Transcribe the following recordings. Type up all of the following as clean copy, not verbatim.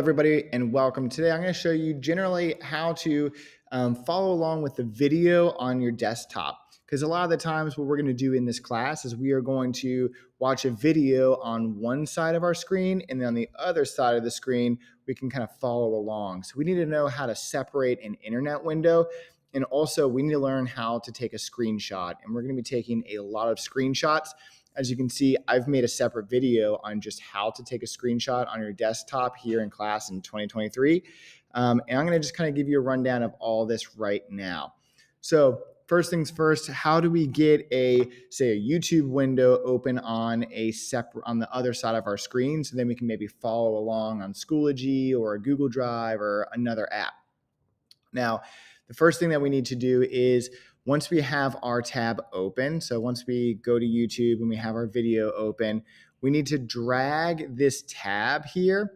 everybody, and welcome. Today, I'm going to show you generally how to follow along with the video on your desktop. Because a lot of the times what we're going to do in this class is we are going to watch a video on one side of our screen, and then on the other side of the screen, we can kind of follow along. So we need to know how to separate an internet window. And also, we need to learn how to take a screenshot. And we're going to be taking a lot of screenshots. As you can see, I've made a separate video on just how to take a screenshot on your desktop here in class in 2023. And I'm going to just kind of give you a rundown of all this right now. So first things first, how do we get say a YouTube window open on on the other side of our screen, so then we can maybe follow along on Schoology or Google Drive or another app? Now, the first thing that we need to do is once we have our tab open, so once we go to YouTube and we have our video open, we need to drag this tab here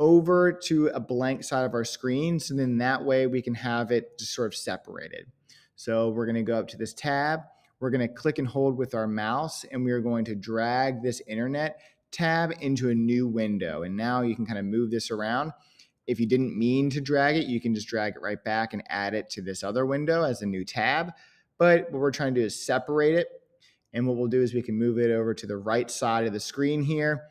over to a blank side of our screen. So then that way we can have it just sort of separated. So we're going to go up to this tab. We're going to click and hold with our mouse, and we are going to drag this internet tab into a new window. And now you can kind of move this around. If you didn't mean to drag it, you can just drag it right back and add it to this other window as a new tab. But what we're trying to do is separate it. And what we'll do is we can move it over to the right side of the screen here.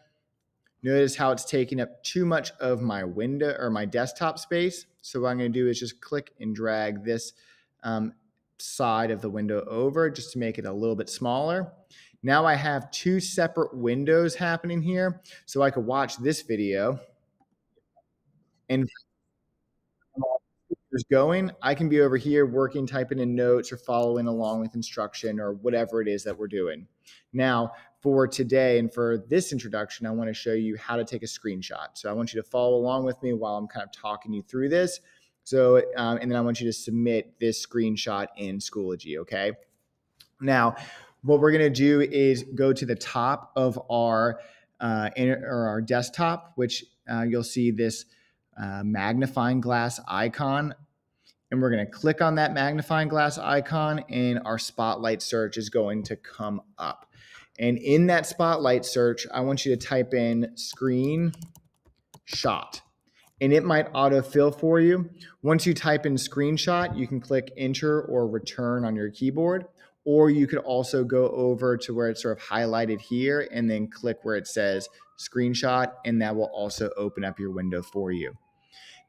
Notice how it's taking up too much of my window or my desktop space. So what I'm going to do is just click and drag this side of the window over just to make it a little bit smaller. Now I have two separate windows happening here. So I could watch this video, and going, I can be over here working, typing in notes or following along with instruction or whatever it is that we're doing. Now, for today and for this introduction, I want to show you how to take a screenshot. So I want you to follow along with me while I'm kind of talking you through this. So, and then I want you to submit this screenshot in Schoology, okay? Now, what we're going to do is go to the top of our desktop, which you'll see this magnifying glass icon. And we're going to click on that magnifying glass icon, and our spotlight search is going to come up. And in that spotlight search, I want you to type in screenshot, and it might autofill for you. Once you type in screenshot, you can click enter or return on your keyboard, or you could also go over to where it's sort of highlighted here and then click where it says screenshot, and that will also open up your window for you.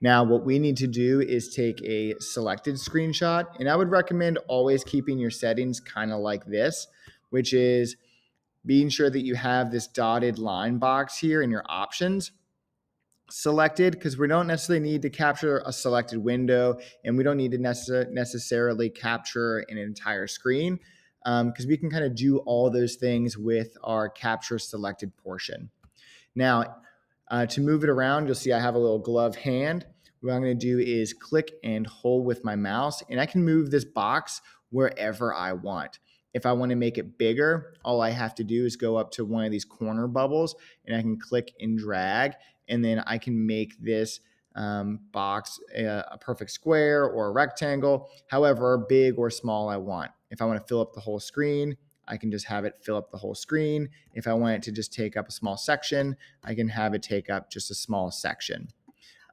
Now, what we need to do is take a selected screenshot, and I would recommend always keeping your settings kind of like this, which is being sure that you have this dotted line box here in your options selected, because we don't necessarily need to capture a selected window, and we don't need to necessarily capture an entire screen, because we can kind of do all those things with our capture selected portion. Now, to move it around, you'll see I have a little glove hand. What I'm going to do is click and hold with my mouse, and I can move this box wherever I want. If I want to make it bigger, all I have to do is go up to one of these corner bubbles, and I can click and drag, and then I can make this box a perfect square or a rectangle, however big or small I want. If I want to fill up the whole screen, I can just have it fill up the whole screen. If I want it to just take up a small section, I can have it take up just a small section.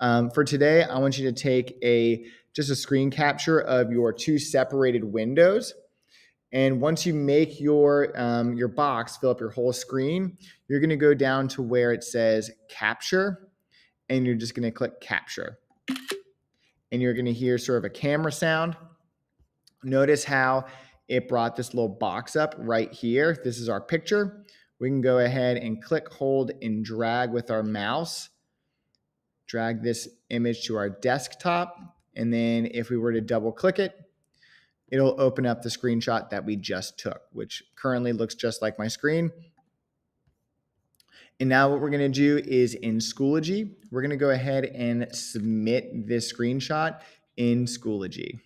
For today, I want you to take just a screen capture of your two separated windows. And once you make your box fill up your whole screen, you're going to go down to where it says capture, and you're just going to click capture. And you're going to hear sort of a camera sound. Notice how it brought this little box up right here. This is our picture. We can go ahead and click, hold, and drag with our mouse. Drag this image to our desktop. And then if we were to double click it, it'll open up the screenshot that we just took, which currently looks just like my screen. And now what we're going to do is in Schoology, we're going to go ahead and submit this screenshot in Schoology.